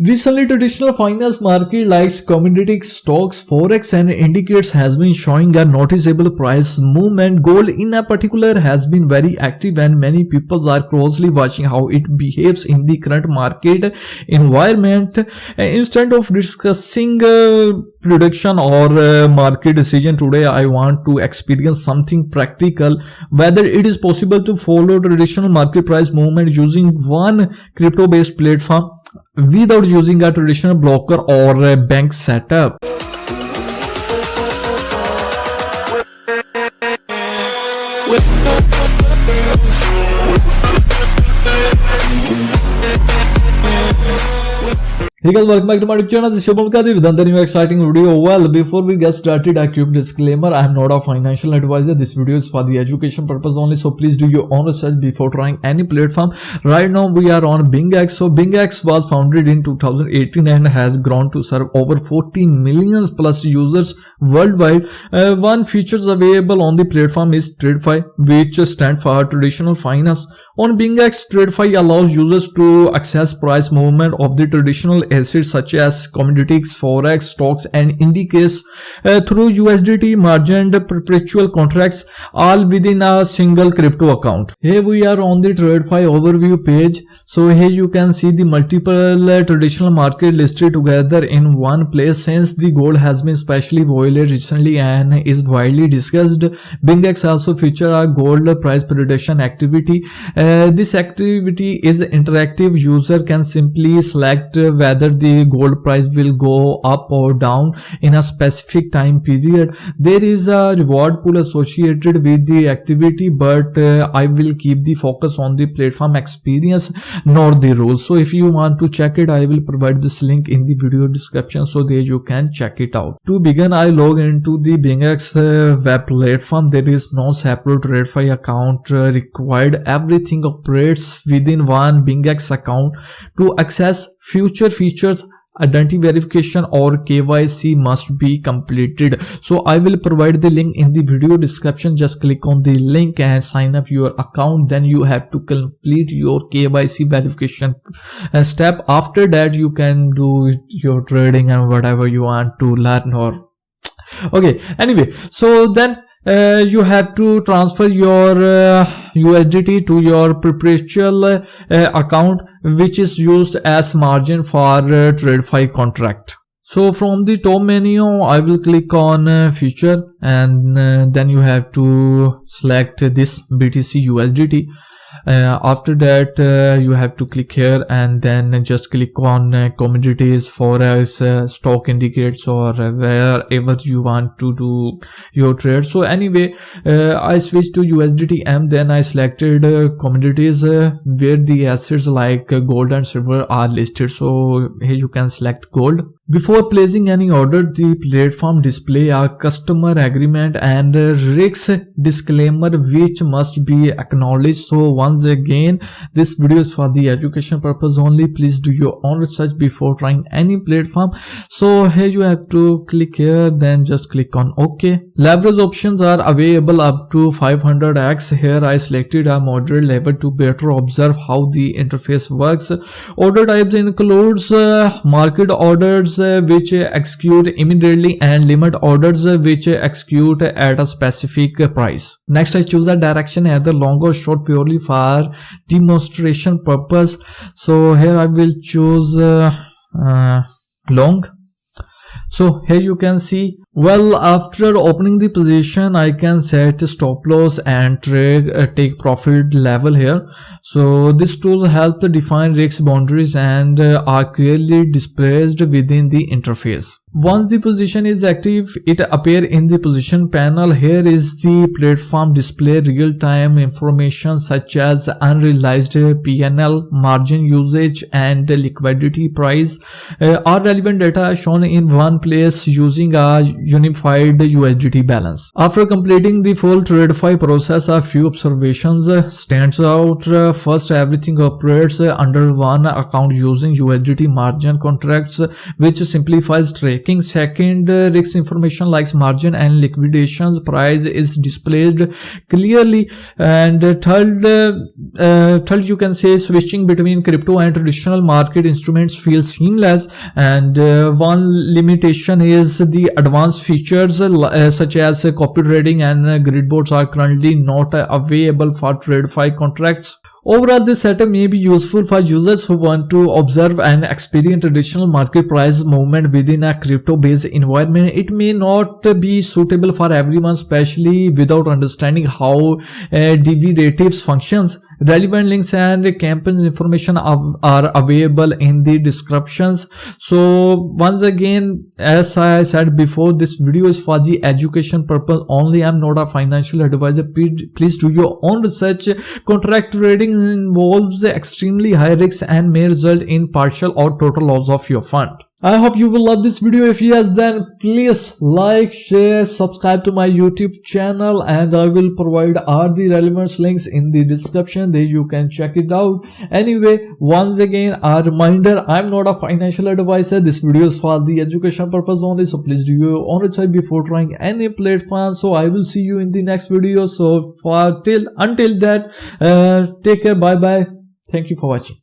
Recently, traditional finance market like commodities, stocks, forex and indicates has been showing a noticeable price movement. Gold in a particular has been very active and many people are closely watching how it behaves in the current market environment. Instead of discussing prediction or market decision today, I want to experience something practical, whether it is possible to follow traditional market price movement using one crypto based platform without using a traditional broker or a bank setup. Hey guys, welcome back to my channel. This is Malik with another new exciting video. Well, before we get started, a quick disclaimer: I am not a financial advisor. This video is for the education purpose only, so please do your own research before trying any platform. Right now, we are on BingX. So BingX was founded in 2018 and has grown to serve over 14 million plus users worldwide. One features available on the platform is TradFi, which stands for traditional finance. On BingX, TradFi allows users to access price movement of the traditional assets such as commodities, forex, stocks and indices through USDT margined perpetual contracts, all within a single crypto account. Here we are on the TradFi overview page. So here you can see the multiple traditional market listed together in one place. Since the gold has been especially volatile recently and is widely discussed, BingX also feature a gold price prediction activity. This activity is interactive. User can simply select whether the gold price will go up or down in a specific time period. There is a reward pool associated with the activity, but I will keep the focus on the platform experience, not the rules. So if you want to check it, I will provide this link in the video description so there you can check it out. To begin, I log into the BingX web platform. There is no separate TradFi account required. Everything operates within one BingX account. To access future features, identity verification or KYC must be completed. So I will provide the link in the video description. Just click on the link and sign up your account. Then you have to complete your KYC verification step. After that, you can do your trading and whatever you want to learn. Or okay, anyway, so then you have to transfer your USDT to your perpetual account, which is used as margin for TradFi contract. So from the top menu, I will click on future and then you have to select this BTC USDT. After that, you have to click here and then just click on commodities, forex, stock indicates or wherever you want to do your trade. So anyway, I switched to USDT and then I selected commodities where the assets like gold and silver are listed. So here you can select gold. Before placing any order, the platform display a customer agreement and risk disclaimer which must be acknowledged. So once again, this video is for the education purpose only. Please do your own research before trying any platform. So here you have to click here, then just click on OK. Leverage options are available up to 500x. Here I selected a moderate level to better observe how the interface works. Order types includes market orders which execute immediately and limit orders which execute at a specific price. Next, I choose a direction either long or short purely for demonstration purpose. So here I will choose long. So here you can see, well, after opening the position, I can set stop loss and take profit level here. So this tool helps define risk boundaries and are clearly displayed within the interface. Once the position is active, it appears in the position panel. Here is the platform display real-time information such as unrealized PNL, margin usage and liquidity price. All relevant data are shown in one place using a unified USDT balance. After completing the full TradFi process, a few observations stands out. First, everything operates under one account using USDT margin contracts, which simplifies tracking. Second, risk information like margin and liquidations price is displayed clearly. And third, you can say switching between crypto and traditional market instruments feels seamless. And one limitation is the advanced features such as copy trading and grid boards are currently not available for TradFi contracts. Overall, this setup may be useful for users who want to observe and experience traditional market price movement within a crypto-based environment. It may not be suitable for everyone, especially without understanding how derivatives functions. Relevant links and campaigns information are available in the descriptions. So once again, as I said before, this video is for the education purpose only. I'm not a financial advisor. Please do your own research. Contract trading involves extremely high risks and may result in partial or total loss of your fund. I hope you will love this video. If yes, then please like, share, subscribe to my YouTube channel, and I will provide all the relevant links in the description. There you can check it out. Anyway, once again, a reminder, I'm not a financial advisor. This video is for the education purpose only. So please do your own research before trying any platform. So I will see you in the next video. So until that, take care. Bye bye. Thank you for watching.